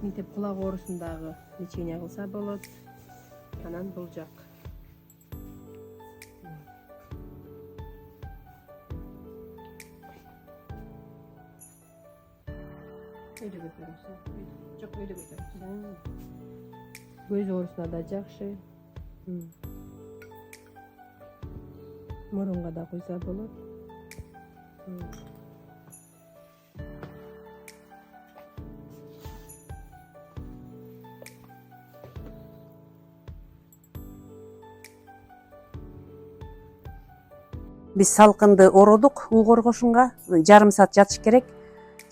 Мынтип кулак оорусундагы лечение кылса болот. Анан бул жак. Öyle götürürsen. Çok öyle götürürsen. Göz oorusuna da жакшы. Мурунга да куйса болот. Biz салкынды ородук уу коргошунга. Жарым саат жатыш керек.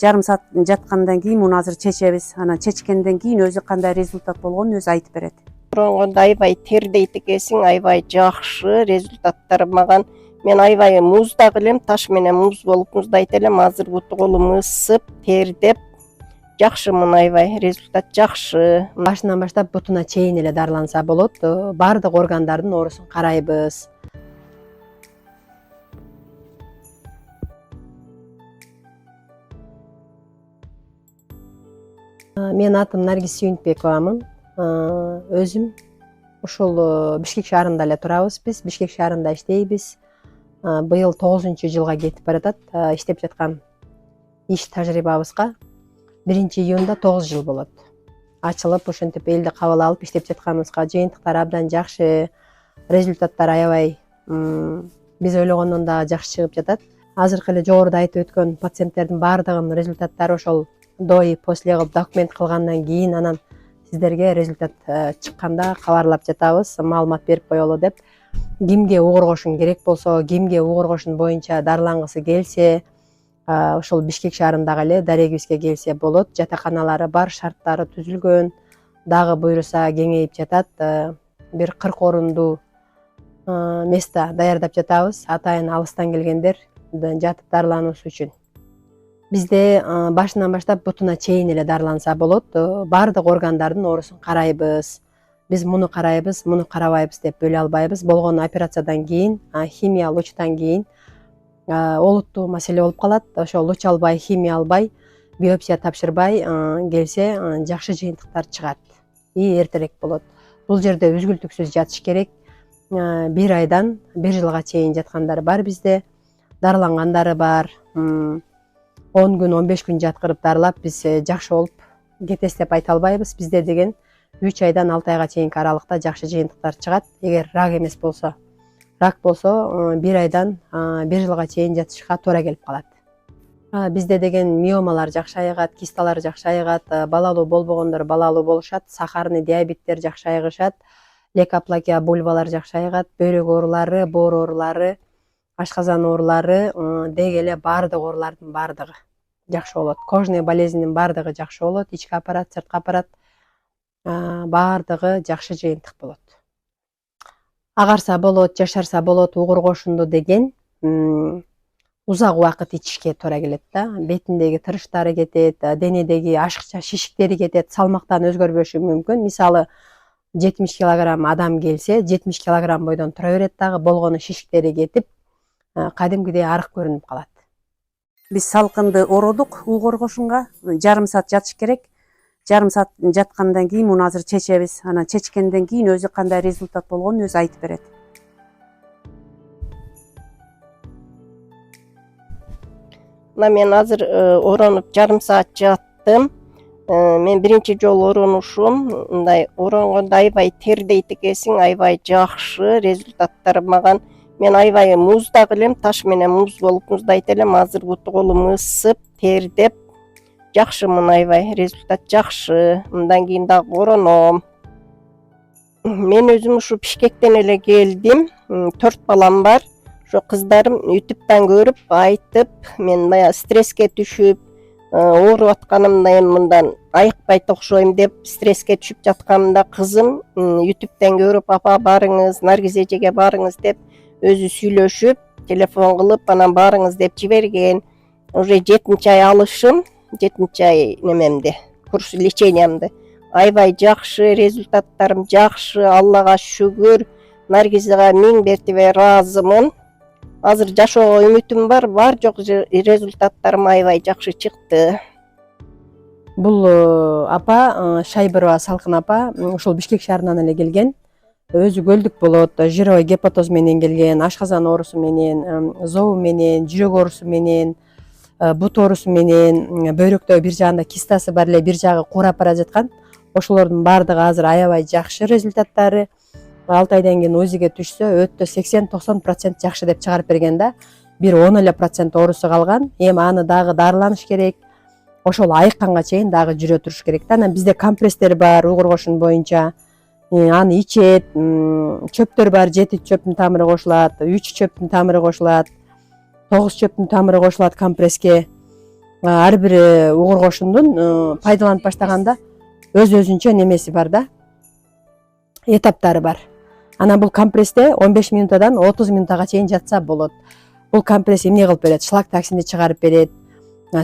Жарым саат жаткандан кийин муну азыр чечебиз. Анан чечкенден кийин өзү кандай результат болгонун өзү айтып берет. Мурунга аябай тердейт экенсиң, аябай жакшы результаттар маган. Мен аябай муздак элем, таш менен муз болуп муздайт элем. Азыр буту колум ысып, тердеп, жакшы мына аябай результат жакшы. Башынан баштап бутуна чейин эле дарыланса болот. Бардык органдардын оорусун карайбыз. Мен атым Наргиз Сүйүнтбековамын. Өзүм ушул Бишкек шаарында эле турабыз биз. Бишкек шаарында иштейбиз. Быйыл 9-жылга кетип баратат. Иштеп жаткан иш тажрыйбабызга 1-июнда 9 жыл болот. Ачылып, ошентип элди кабыл алып иштеп жатканыбызга жыйынтыктар абдан жакшы, результаттар аябай биз ойлогондон да жакшы чыгып жатат. Азыркы эле жогоруда айтып өткөн пациенттердин баардыгынын результаттары ошол до и после кылып документ кылгандан кийин анан сиздерге результат чыкканда кабарлап жатабыз, маалымат берип коелу деп. Кимге уу коргошун керек болсо, кимге уу коргошун боюнча дарылангысы келсе, ошол Бишкек шаарындагы эле дарегибизге келсе болот. Жатаканалары бар, шарттары түзүлгөн, дагы буйруса кеңейип жатат. Бир 40 орунду место даярдап жатабыз. Атайын алыстан келгендер жатып дарылануусу үчүн. Бизде башынан баштап бутуна чейин эле дарыланса болот. Бардык органдардын оорусун карайбыз. Биз муну карайбыз, муну карабайбыз деп бөлө албайбыз. Болгону операциядан кийин, химия лучтан кийин олуттуу маселе болуп калат. Ошо луч албай, химия албай, биопсия тапшырбай келсе жакшы жыйынтыктар чыгат. И эртерээк болот. Бул жерде үзгүлтүксүз жатыш керек. 1 айдан 1 жылга чейин жаткандар бар бизде. Дарылангандары бар. 10 күн, 15 күн жаткырып дарылап биз жакшы болуп кетес деп айта албайбыз. Бизде деген 3 айдан 6 айга чейинки аралыкта жакшы жыйынтыктар чыгат. Эгер рак эмес болсо, рак болсо 1 айдан 1 жылга чейин жатышка туура келип калат. Бизде деген миомалар жакшы айыгат, кисталар жакшы айыгат, балалуу болбогондор балалуу болушат, сахарный диабеттер жакшы айыгышат, лейкоплакия бульвалар жакшы айыгат, бөйрөк оорулары, боор оорулары, ашказан оорулары, деги эле бардык оорулардын бардыгы жакшы болот. Кожный болезньдин бардыгы жакшы болот, ички аппарат, сырткы аппарат бардыгы жакшы жыйынтык болот. Агарса болот, жашарса болот, уу коргошунду деген узак убакыт ичишке туура келет да. Бетиндеги тырыштары кетет, денедеги ашыкча шишиктери кетет, салмактан өзгөрбөшү мүмкүн. Мисалы 70 килограмм адам келсе, 70 килограмм бойдон тура берет дагы, болгону шишиктери кетип, кадимкидей арык көрүнүп калат. Biz салкынды ородук уу коргошунга. Жарым саат жатыш керек. Жарым саат жаткандан кийин муну азыр чечебиз. Анан чечкенден кийин өзү кандай результат болгонун өзү айтып берет. Мен азыр оронуп жарым саат жаттым. Мен 1-жолу оронушум. Мындай оронгондо аябай тердейт экенсиң, аябай жакшы результаттар маган. Мен аябай муздак элем, таш менен муз болуп муздайт элем. Азыр буту колум ысып, тердеп, жакшы мына аябай результат жакшы. Мындан кийин дагы ороном. Мен өзүм ушу Бишкектен эле келдим. 4 балам бар. Ошо кыздарым ютубтан көрүп айтып, мен баягы стресске түшүп, ооруп атканымда эми мындан айыкпайт окшойм деп стресске түшүп жатканымда кызым ютубтан көрүп, апа барыңыз, Наргиз эжеге барыңыз деп өзү сүйлөшүп, телефон кылып, анан барыңыз деп жиберген. Уже 7-ай алышым, 7-ай немемди, курс лечениямды. Аябай жакшы, результаттарым жакшы, Аллага шүгүр. Наргизге 1000 мертебе ыраазымын. Азыр жашоого үмүтүм бар жок результаттарым аябай жакшы чыкты. Бул апа Шайбырова Салкын апа ошол Бишкек шаарынан эле келген. Өзү көлдүк болот, жировой гепатоз менен келген, ашказан оорусу менен, зобу менен, жүрөк оорусу менен, бут оорусу менен, бөйрөктө бир жагында кистасы бар эле, бир жагы куурап бара жаткан. Ошолордун баардыгы азыр аябай жакшы результаттары. 6 айдан кийин УЗИге түшсө, өтө 80-90% жакшы деп чыгарып берген да. Бир 10 эле процент оорусу калган. Эми аны дагы дарыланыш керек. Ошол айыкканга чейин дагы жүрө туруш керек да. Анан бизде компресстер бар, уйгур кошуну боюнча. Аны ичет, чөптөр бар, 7 чөптүн тамыры кошулат, 3 чөптүн тамыры кошулат, 9 чөптүн тамыры кошулат компресске. Ар бир уйгур кошундун пайдаланып баштаганда өз-өзүнчө немеси бар да. Этаптары бар. Анан бул компрессте 15 минутадан 30 минутага чейин жатса болот. Бул компресс эмне кылып берет? Шлак токсинди чыгарып берет,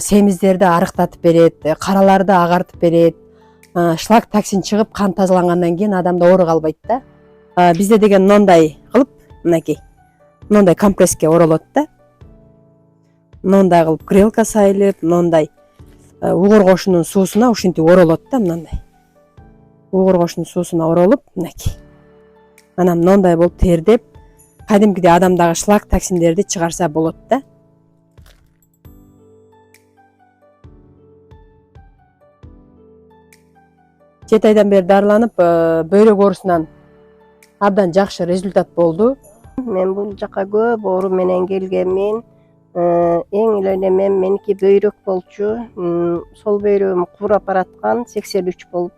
семиздерди арыктатып берет, караларды агартып берет. Шлак токсин чыгып, кан тазалангандан кийин адамда оору калбайт да. Бизде деген мындай кылып, мынакей, мындай компресске оролот да. Мындай кылып грелка сайылып, мындай уйгур кошунун суусуна ушинтип оролот да, мындай. Уйгур кошунун суусуна оролуп, мынакей. Анан мындай болуп тердеп, кадимкидей адамдагы шлак токсиндерди чыгарса болот да. Жети айдан бери дарыланып, бөйрөк оорусунан абдан жакшы результат болду. Мен бул жака көп оору менен келгенмин. Эң эле меники бөйрөк болчу. Сол бөйрөгүм куурап бараткан 83 болуп.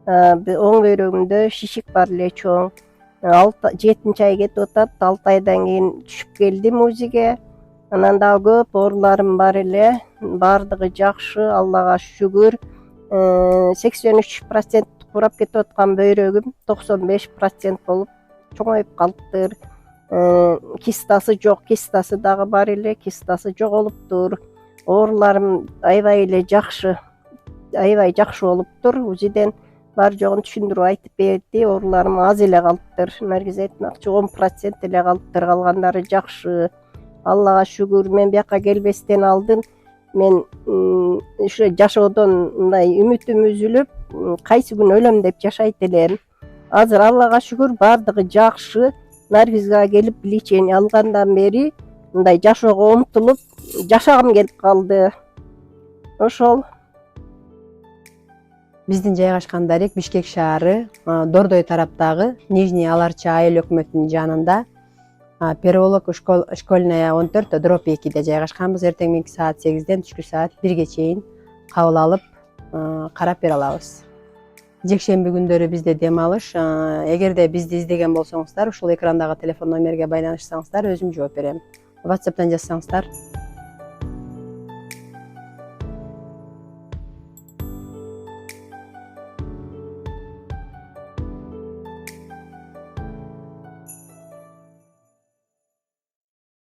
Оң бөйрөгүмдө шишик бар эле чоң. 7 ай кетип атат. 6 айдан кийин түшүп келдим УЗИге. Анан дагы көп ооруларым бар эле. Баардыгы жакшы, Аллага шүгүр. 83% куурап кетип аткан бөйрөгүм 95% болуп чоңоюп калыптыр. Кистасы жок, кистасы дагы бар эле, кистасы жоголуптур. Ооруларым аябай эле жакшы, аябай жакшы болуптур. УЗИден бар жогун түшүндүрүп айтып берди. Ооруларым аз эле калыптыр. Наргиз айтмакчы 10% эле калыптыр, калгандары жакшы. Аллага шүгүр. Мен бияка келбестен алдын мен ушу жашоодон мындай үмүтүм үзүлүп, кайсы күн өлөм деп жашайт элем. Азыр Аллага шүгүр баардыгы жакшы. Наргизге келип лечение алгандан бери мындай жашоого умтулуп жашагым келип калды. Ошол. Биздин жайгашкан дарек Бишкек шаары, Дордой тараптагы Нижний Аларча айыл өкмөтүнүн жанында. Переулок школьная 14/2-де жайгашканбыз. Эртең менки саат 8-ден түшкү саат 1-ге чейин кабыл алып, карап бере алабыз. Жекшемби күндөрү бизде дем алыш. Эгерде бизди издеген болсоңуздар, ушул экрандагы телефон номерге байланышсаңыздар, өзүм жооп берем. WhatsApp'тан жазсаңыздар